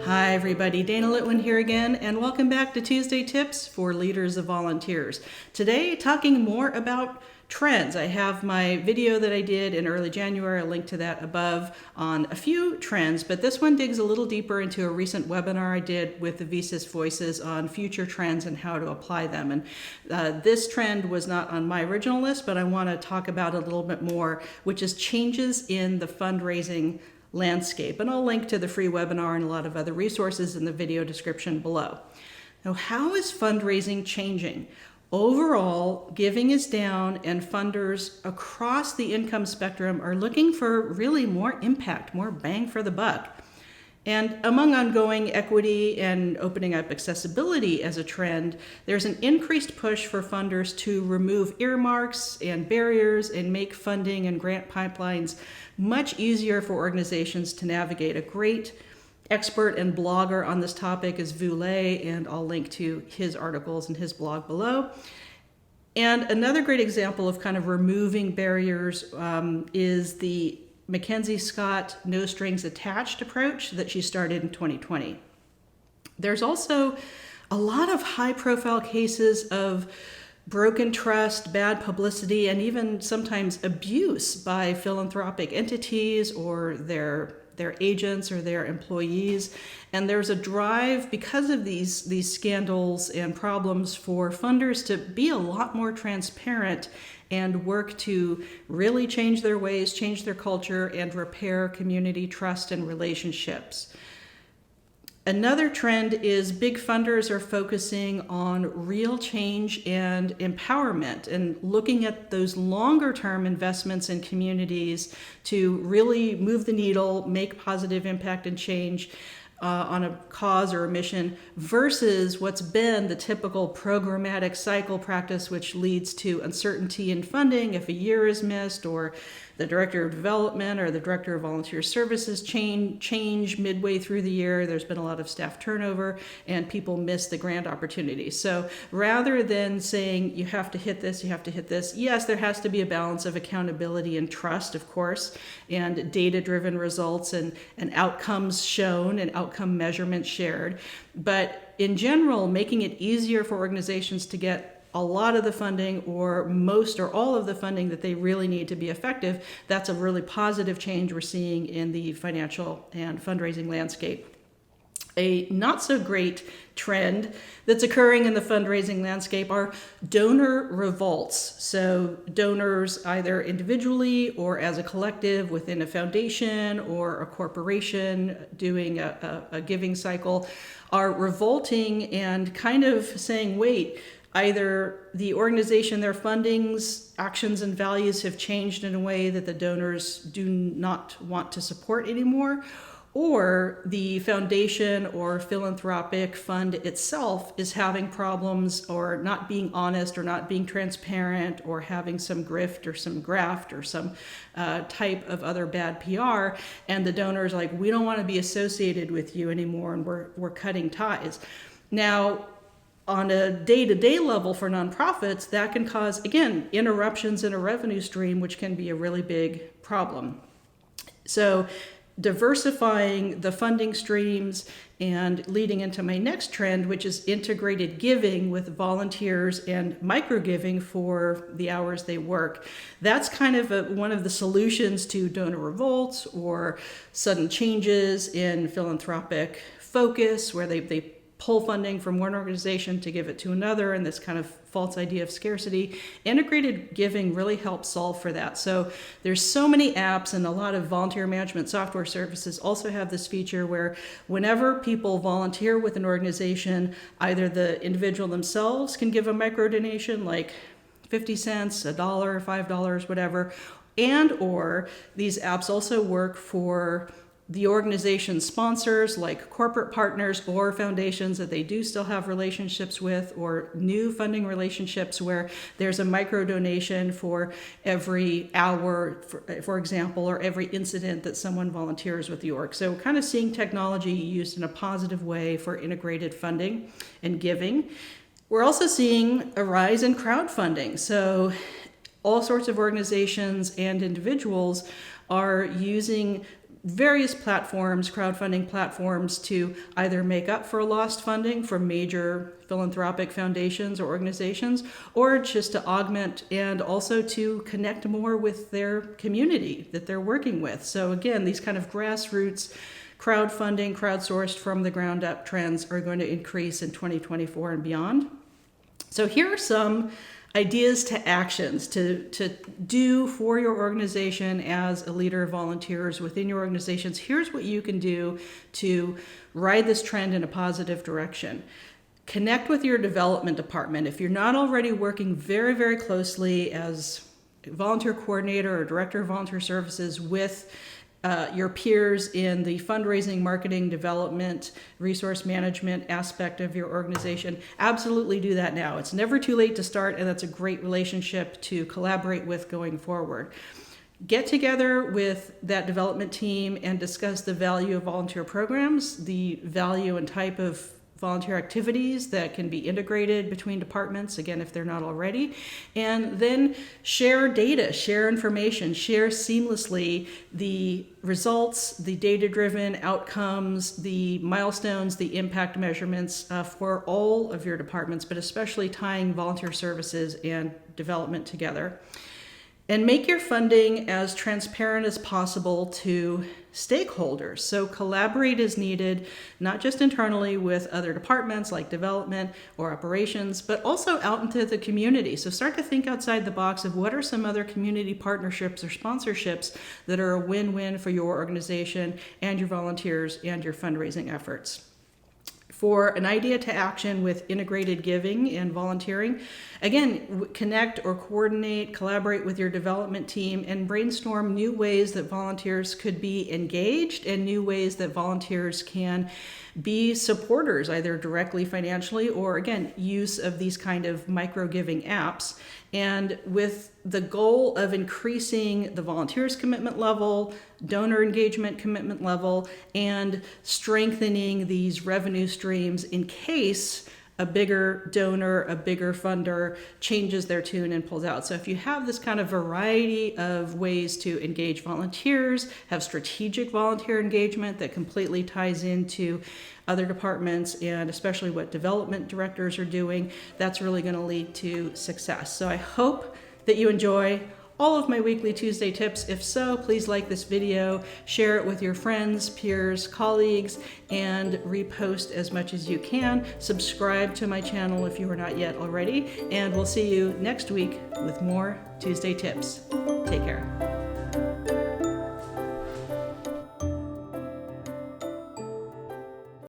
Hi everybody, Dana Litwin here again, and welcome back to Tuesday Tips for Leaders of Volunteers. Today, talking more about trends. I have my video that I did in early January, I'll link to that above, on a few trends, but this one digs a little deeper into a recent webinar I did with the VSIS Voices on future trends and how to apply them. And this trend was not on my original list, but I want to talk about it a little bit more, which is changes in the fundraising landscape. And I'll link to the free webinar and a lot of other resources in the video description below. Now, how is fundraising changing? Overall, giving is down and funders across the income spectrum are looking for really more impact, more bang for the buck. And among ongoing equity and opening up accessibility as a trend, there's an increased push for funders to remove earmarks and barriers and make funding and grant pipelines much easier for organizations to navigate. A great expert and blogger on this topic is Voulay, and I'll link to his articles and his blog below. And another great example of kind of removing barriers is the Mackenzie Scott no strings attached approach that she started in 2020. There's also a lot of high profile cases of broken trust, bad publicity, and even sometimes abuse by philanthropic entities or their agents or their employees. And there's a drive because of these scandals and problems for funders to be a lot more transparent and work to really change their ways, change their culture, and repair community trust and relationships. Another trend is big funders are focusing on real change and empowerment and looking at those longer term investments in communities to really move the needle, make positive impact and change on a cause or a mission versus what's been the typical programmatic cycle practice, which leads to uncertainty in funding if a year is missed, or the director of development or the director of volunteer services change midway through the year. There's been a lot of staff turnover and people miss the grant opportunity. So rather than saying you have to hit this, you have to hit this, yes, there has to be a balance of accountability and trust, of course, and data-driven results and outcomes shown and outcome measurement shared. But in general, making it easier for organizations to get a lot of the funding or most or all of the funding that they really need to be effective, that's a really positive change we're seeing in the financial and fundraising landscape. A not so great trend that's occurring in the fundraising landscape are donor revolts. So donors either individually or as a collective within a foundation or a corporation doing a giving cycle are revolting and kind of saying, wait, either the organization, their funding's actions and values have changed in a way that the donors do not want to support anymore, or the foundation or philanthropic fund itself is having problems or not being honest or not being transparent or having some grift or some graft or some type of other bad PR, and the donor's like, we don't want to be associated with you anymore and we're cutting ties. Now, on a day-to-day level for nonprofits, that can cause, again, interruptions in a revenue stream, which can be a really big problem. So diversifying the funding streams and leading into my next trend, which is integrated giving with volunteers and micro-giving for the hours they work. That's kind of one of the solutions to donor revolts or sudden changes in philanthropic focus, where they pull funding from one organization to give it to another, and this kind of false idea of scarcity. Integrated giving really helps solve for that. So there's so many apps, and a lot of volunteer management software services also have this feature where whenever people volunteer with an organization, either the individual themselves can give a micro donation like 50 cents, $1, $5, whatever, and or these apps also work for the organization sponsors like corporate partners or foundations that they do still have relationships with, or new funding relationships where there's a micro donation for every hour, for example, or every incident that someone volunteers with the org. So we're kind of seeing technology used in a positive way for integrated funding and giving. We're also seeing a rise in crowdfunding. So all sorts of organizations and individuals are using various platforms, crowdfunding platforms, to either make up for lost funding from major philanthropic foundations or organizations, or just to augment and also to connect more with their community that they're working with. So again, these kind of grassroots crowdfunding, crowdsourced from the ground up trends are going to increase in 2024 and beyond. So here are some ideas to actions to do for your organization as a leader of volunteers within your organizations. Here's what you can do to ride this trend in a positive direction. Connect with your development department. If you're not already working very, very closely as a volunteer coordinator or director of volunteer services with your peers in the fundraising, marketing, development, resource management aspect of your organization, absolutely do that now. It's never too late to start, and that's a great relationship to collaborate with going forward. Get together with that development team and discuss the value of volunteer programs, the value and type of volunteer activities that can be integrated between departments, again, if they're not already, and then share data, share information, share seamlessly the results, the data-driven outcomes, the milestones, the impact measurements for all of your departments, but especially tying volunteer services and development together. And make your funding as transparent as possible to stakeholders. So collaborate as needed, not just internally with other departments like development or operations, but also out into the community. So start to think outside the box of what are some other community partnerships or sponsorships that are a win-win for your organization and your volunteers and your fundraising efforts. For an idea to action with integrated giving and volunteering, again, connect or coordinate, collaborate with your development team and brainstorm new ways that volunteers could be engaged and new ways that volunteers can be supporters, either directly financially or, again, use of these kind of micro-giving apps. And with the goal of increasing the volunteers' commitment level, donor engagement commitment level, and strengthening these revenue streams in case a bigger donor, a bigger funder changes their tune and pulls out. So if you have this kind of variety of ways to engage volunteers, have strategic volunteer engagement that completely ties into other departments and especially what development directors are doing, that's really going to lead to success. So I hope that you enjoy all of my weekly Tuesday tips. If so, please like this video, share it with your friends, peers, colleagues, and repost as much as you can. Subscribe to my channel if you are not yet already, and we'll see you next week with more Tuesday tips. Take care.